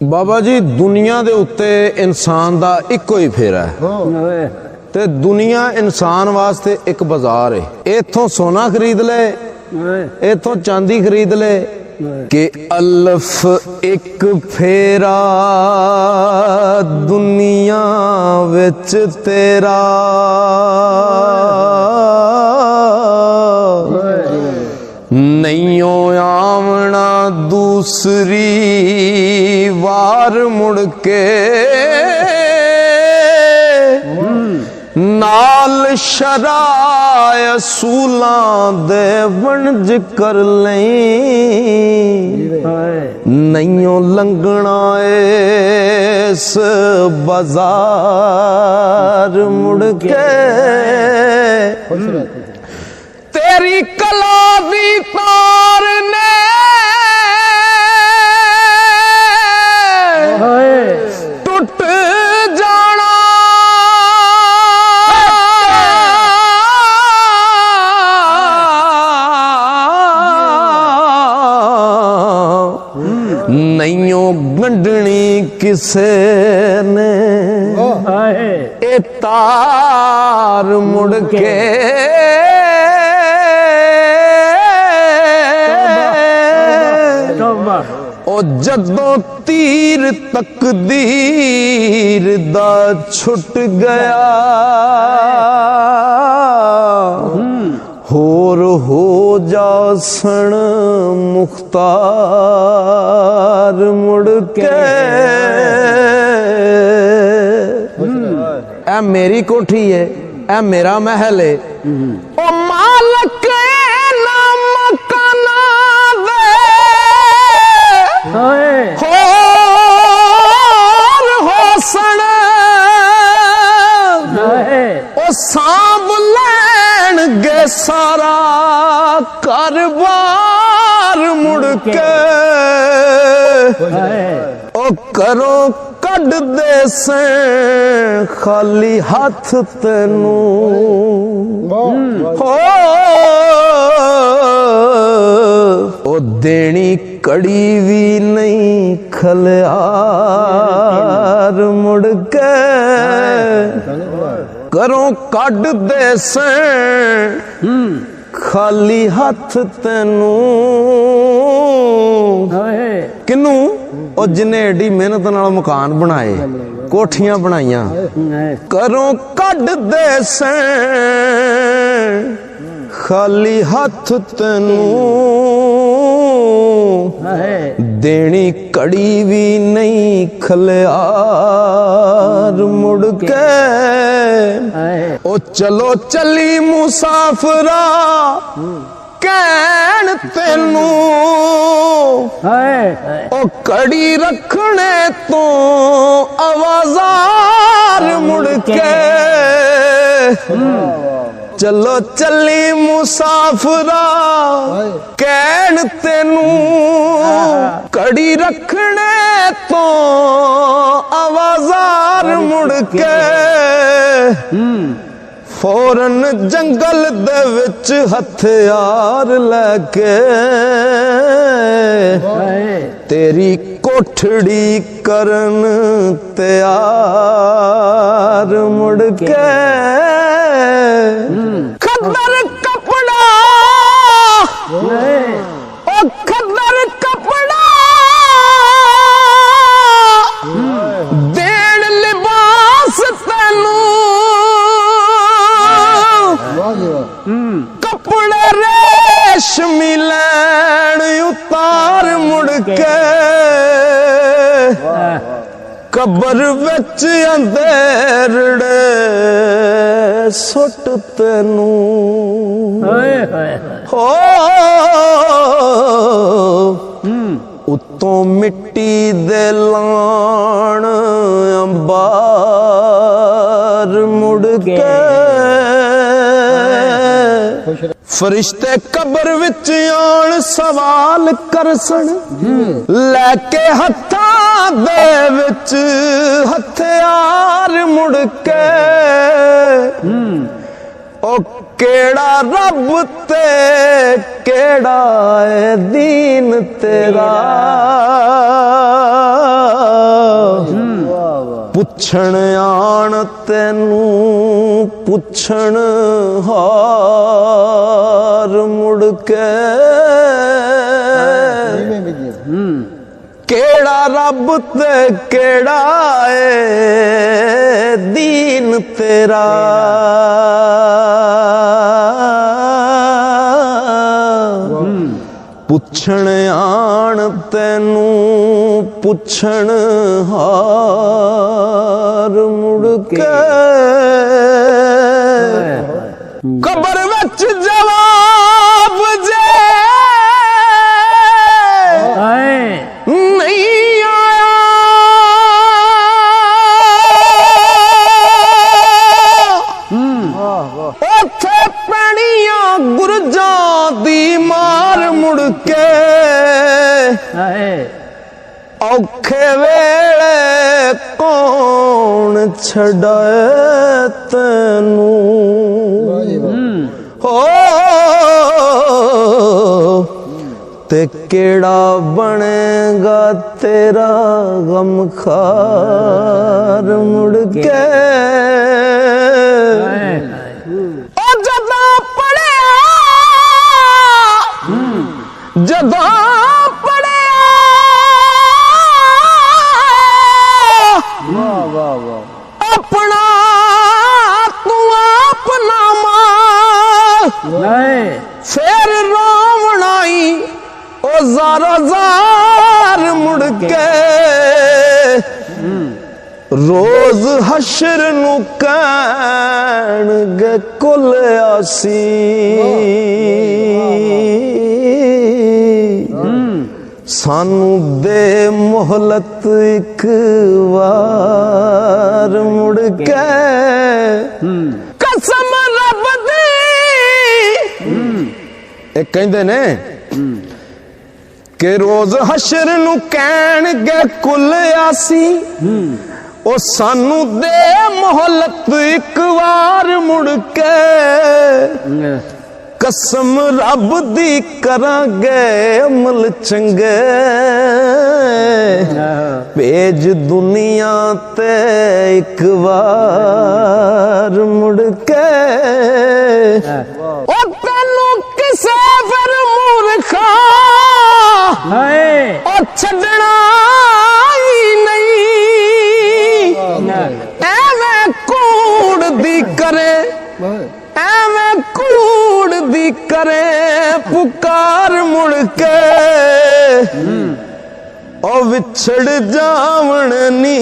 बाबा जी दुनिया दे उत्ते इंसान दा इक्को ही फेरा है ते दुनिया इंसान वास्ते एक बाजार है। इथों सोना खरीद ले, इथों चांदी खरीद ले कि अल्फ एक फेरा दुनिया विच तेरा नहीं आवना दूसरी वार मुड़ के नाल शराय असूलां दे वंज कर लें नहीं लंघना इस बाजार मुड़ के तेरी कला दी तार ने टुट जाना नहीं गंढनी किसे ने ए तार मुड़ के ओ जदों तीर तकदीर दा छुट गया होर हो जा सन मुख्तार मुड़ के ऐ मेरी कोठी है, ऐ मेरा महल है। ओ मालक सांभ लैणगे सारा कारोबार मुड़ के ओ करो कढ दे से खाली हाथ तेनू हो ओ देनी कड़ी भी नहीं खलियार मुड़ के करो कढ दे से खाली हाथ तेनू किनू ओ जिन्हें एडी मेहनत नाल मकान बनाए कोठियां बनाइया करो कढ दे से खाली हाथ तेनू देनी कड़ी भी नहीं खलियार मुड़ के ओ चलो चली मुसाफरा कहन तेनू ओ कड़ी रखने तो आवाज़ार मुड़ के चलो चली मुसाफरा कहन तेनू कड़ी रखने तो आवाज़ार मुड़ के फौरन जंगल दे विच हथियार लैके तेरी कोठड़ी करन तैयार मुड़ के खद्दर कपड़ा ओ खद्दर कपड़ा देण लिबास तेनू कपड़े रेशमी लैण उतार मुड़ के कबर विच अंधेरड़े सुट तेनू हो उत्तों मिट्टी दे लाण अंबार मुड़ के फरिश्ते कबर विच आण सवाल करसन लैके हत्थां दे विच हथियार मुड़ के ओ केड़ा रब ते केड़ा है दीन तेरा ਪੁੱਛਣ ਆਣ ਤੈਨੂੰ ਪੁੱਛਣ ਹਾਰ ਮੁੜ ਕੇ ਕਿਹੜਾ ਰੱਬ ਤੇ ਕਿਹੜਾ ਏ ਦੀਨ ਤੇਰਾ ਪੁੱਛਣ ਆਣ ਤੈਨੂੰ ਪੁੱਛਣ ਹਾਰ ਮੁੜ ਕੇ ਕਬਰ ਵਿੱਚ ਜਵਾਬ ਜੇ ਨਹੀਂ ਆਇਆ ਉੱਥੇ ਪੈਣੀਆਂ ਗੁਰਜਾਂ ਦੀ ਮਾਰ ਮੁੜ ਕੇ ਔਖੇ ਵੇਲੇ ਕੌਣ ਛਡਾਏ ਤੈਨੂੰ ਹੋ ਤੇ ਕਿਹੜਾ ਬਣੇਗਾ ਤੇਰਾ ਗਮਖਾਰ ਮੁੜ ਕੇ ਜਦੋਂ ਪੜਿਆ ਆਪਣਾ ਤੂੰ ਆਪਣਾ ਮਾਂ ਫੇਰ ਰੋਵਣਾਈ ਉਹ ਜ਼ਾਰਾ ਜ਼ਾਰ ਮੁੜ ਕੇ ਰੋਜ਼ ਹਸ਼ਰ ਨੂੰ ਕਹਿਣਗੇ ਕੁੱਲ ਆਸੀ ਸਾਨੂੰ ਦੇ ਮੁਹਲਤ ਇੱਕ ਵਾਰ ਮੁੜ ਕੇ ਕਸਮ ਰੱਬ ਦੀ ਇਹ ਕਹਿੰਦੇ ਨੇ ਕਿ ਰੋਜ਼ ਹਸ਼ਰ ਨੂੰ ਕਹਿਣਗੇ ਕੁੱਲ ਆਸੀ ਉਹ ਸਾਨੂੰ ਦੇ ਮੁਹਲਤ ਇੱਕ ਵਾਰ ਮੁੜ ਕੇ ਕਸਮ ਰੱਬ ਦੀ ਕਰਾਂਗੇ ਅਮਲ ਚੰਗੇ ਭੇਜ ਦੁਨੀਆ ਤੇ ਇੱਕ ਵਾਰ ਮੁੜ ਕੇ ਉਹ ਤੈਨੂੰ ਕਿਸੇ ਫਿਰ ਮੂਰਖਾ ਉਹ ਛੱਡਣਾ ਹੀ ਨਹੀਂ ਐਵੇਂ ਕੂੜ ਦੀ ਕਰੇ ਐਵੇਂ ਕੂੜ ਦੀ ਕਰੇ ਪੁਕਾਰ ਮੁੜ ਕੇ ਉਹ ਵਿਛੜ ਜਾਵਣ ਨੀ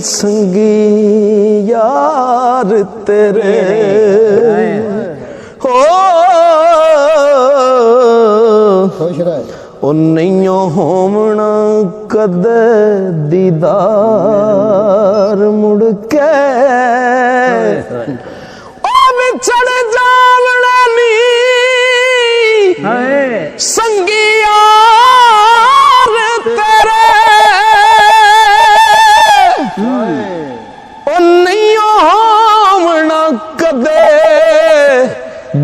ਸੰਗੀ ਯਾਰ ਤੇਰੇ ਹੋ ਉਹ ਨਹੀਂ ਹੋਵਣਾ ਕਦੇ ਦੀਦਾਰ ਮੁੜ ਕੇ ਵਿਛੜ ਜਾਵਣਾ ਨੀ ਸੰਗੀ ਯਾਰ ਤੇਰੇ ਉਹ ਨਹੀਂ ਹੋਵਣਾ ਕਦੇ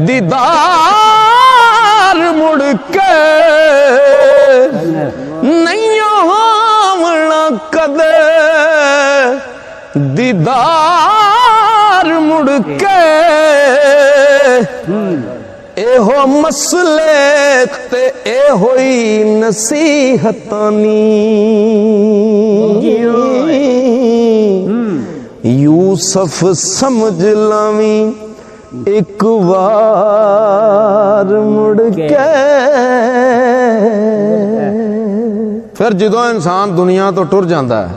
ਦੀਦਾਰ ਮੁੜ ਕੇ ਨਹੀਂ ਹੋਵਣਾ ਕਦੇ ਦੀਦਾਰ ਮੁੜ ਕੇ ਇਹੋ ਮਸਲੇ ਤੇ ਇਹੋ ਹੀ ਨਸੀਹਤਾਂ ਨੀ ਯੂਸਫ ਸਮਝ ਲਾਵੀਂ ਇੱਕ ਵਾਰ ਮੁੜ ਕੇ ਫਿਰ ਜਦੋਂ ਇਨਸਾਨ ਦੁਨੀਆ ਤੋਂ ਟੁਰ ਜਾਂਦਾ ਹੈ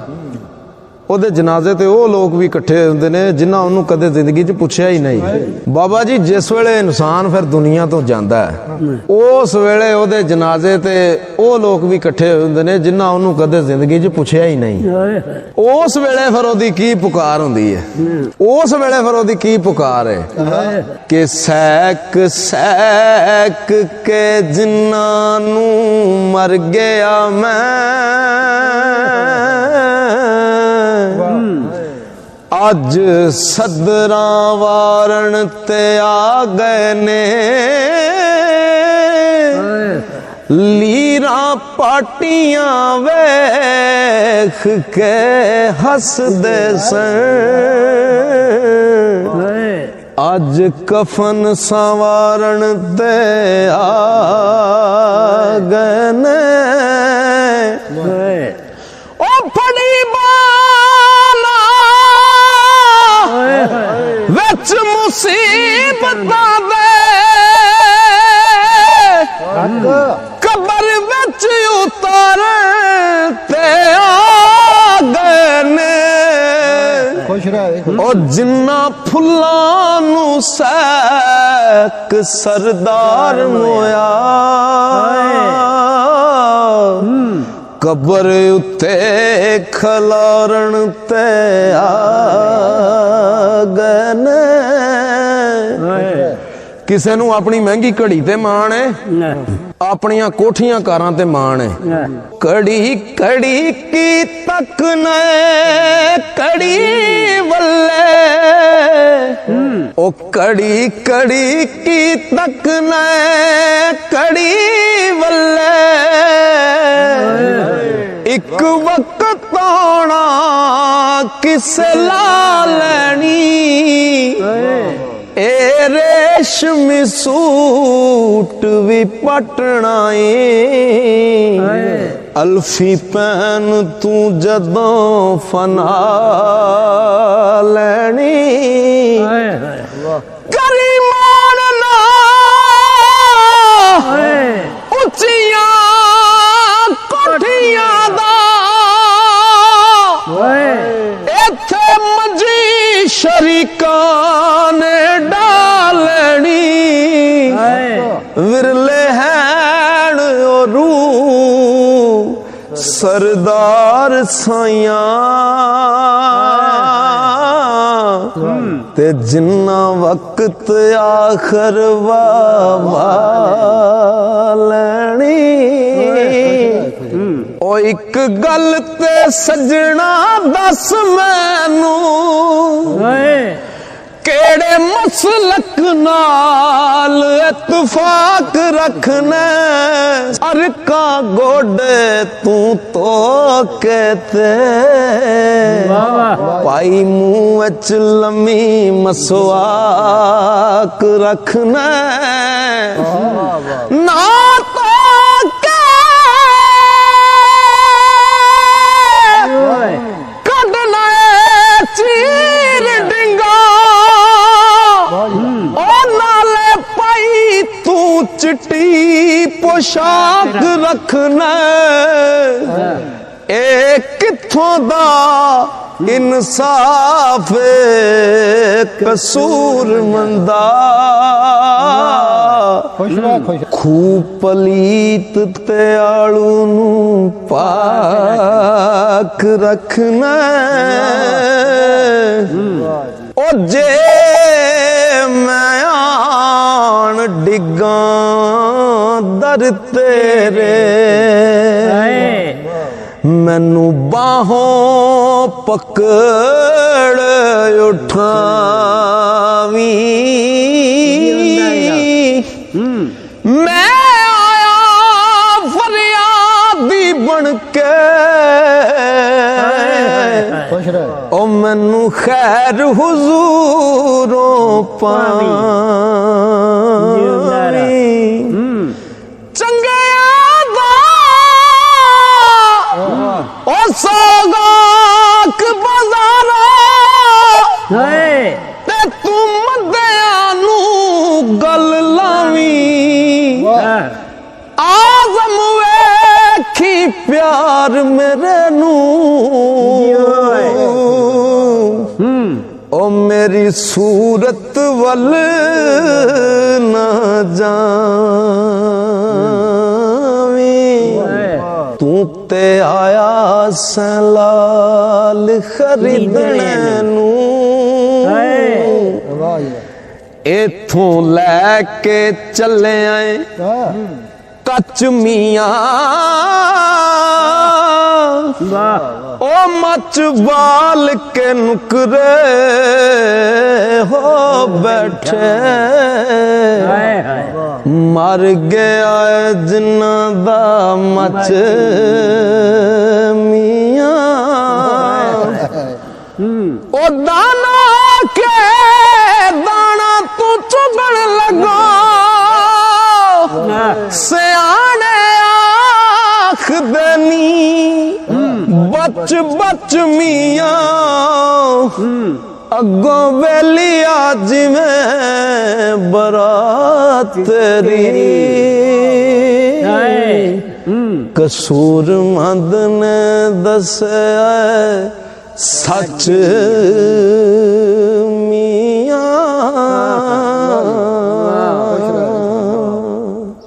ਉਹਦੇ ਜਨਾਜ਼ੇ ਤੇ ਉਹ ਲੋਕ ਵੀ ਇਕੱਠੇ ਹੁੰਦੇ ਨੇ ਜਿਨ੍ਹਾਂ ਉਹਨੂੰ ਕਦੇ ਜ਼ਿੰਦਗੀ 'ਚ ਪੁੱਛਿਆ ਹੀ ਨਹੀਂ। ਬਾਬਾ ਜੀ ਜਿਸ ਵੇਲੇ ਇਨਸਾਨ ਫਿਰ ਦੁਨੀਆ ਤੋਂ ਜਾਂਦਾ ਹੈ ਉਸ ਵੇਲੇ ਉਹਦੇ ਜਨਾਜ਼ੇ ਤੇ ਉਹ ਲੋਕ ਵੀ ਇਕੱਠੇ ਹੁੰਦੇ ਨੇ ਜਿਨ੍ਹਾਂ ਉਹਨੂੰ ਕਦੇ ਜ਼ਿੰਦਗੀ 'ਚ ਪੁੱਛਿਆ ਹੀ ਨਹੀਂ। ਉਸ ਵੇਲੇ ਫਿਰ ਉਹਦੀ ਕੀ ਪੁਕਾਰ ਹੁੰਦੀ ਹੈ, ਉਸ ਵੇਲੇ ਫਿਰ ਉਹਦੀ ਕੀ ਪੁਕਾਰ ਹੈ ਕਿ ਸੈਕ ਸੈਕ ਕੇ ਜਿਨ੍ਹਾਂ ਨੂੰ ਮਰ ਗਿਆ ਮੈਂ ਅੱਜ ਸਦਰਾਂ ਵਾਰਨ ਤੇ ਆ ਗਏ ਨੇ ਲੀਰਾਂ ਪਾਟੀਆਂ ਵੇਖ ਕੇ ਹੱਸਦੇ ਸਨ ਅੱਜ ਕਫਨ ਸੰਵਾਰਨ ਤੇ ਆ ਗਏ ਨੇ ਉਹ ਫੜੀ ਬਾਲਾ ਵਿੱਚ ਮੁਸੀਬਤਾਂ ਦੇ ਕਬਰ ਵਿੱਚ ਉਤਾਰ ਤੇ ਆ ਗਏ ਨੇ ਉਹ ਜਿੰਨਾ ਫੁੱਲਾਂ ਨੂੰ ਸੈਕ ਸਰਦਾਰ ਮੋਇਆ ਕਬਰ ਉੱਤੇ ਖਲਾਰਨ ਤੇ ਆ ਗਏ ਨੇ ਕਿਸੇ ਨੂੰ ਆਪਣੀ ਮਹਿੰਗੀ ਘੜੀ ਤੇ ਮਾਣ ਹੈ ਆਪਣੀਆਂ ਕੋਠੀਆਂ ਕਾਰਾਂ ਤੇ ਮਾਣ ਹੈ ਕੜੀ ਕੜੀ ਕੀ ਤੱਕ ਨੇ ਕੜੀ ਵੱਲੇ ਉਹ ਕੜੀ ਕੜੀ ਕੀ ਤੱਕ ਨੇ ਕੜੀ ਵੱਲੇ ਇੱਕ ਵਕਤ ਆਉਣਾ ਕਿਸੇ ਲਾ ਲੈਣੀ ए रेशमी सूट भी पटना अल्फी पैन तू जदों फना लैनी करी मानना उचिया कोठियां दा इत्थे मंजी शरीकां ने डालनी विरले हैन रू सरदार साइया ते जिन्ना वक्त आखर वावा लैनी ओ एक गल ते सजना दस मैनू केड़े मसलक नाल इत्तफाक रखना अरका गोडे तू तो कहते पाई मुंह विच लम्मी मसवाक रखना ना तो कढना चीर डिंगा नाले पाई तू चिट्टी पोशाक रखना ए किथों दा इंसाफ कसूर मंदा खूब पलीत ते आलू नू पाक रखना ओ जे मैं आन डिगा दर तेरे मैनू बाहों पकड़ उठावी मैं आया फरियादी बन के ओ मैनू खैर हुजूरों पावी ओ सौगाक बाजारा ते तू मदयानू गल लावी आजम वेखी प्यार मेरे नू ओ मेरी सूरत वल ना जावी तू ते आया सलाल खरीदने नू इथों लैके चले आए कच मियां ओ मच बाल के नुकरे हो बैठे मर गया जिन्ना दा मच मियां ओ दाना के दाना तू चुगण लगा सियाने आख देनी बच बच मियां अगों वेली आज में बरात तेरी कसूर मंद ने दसया सच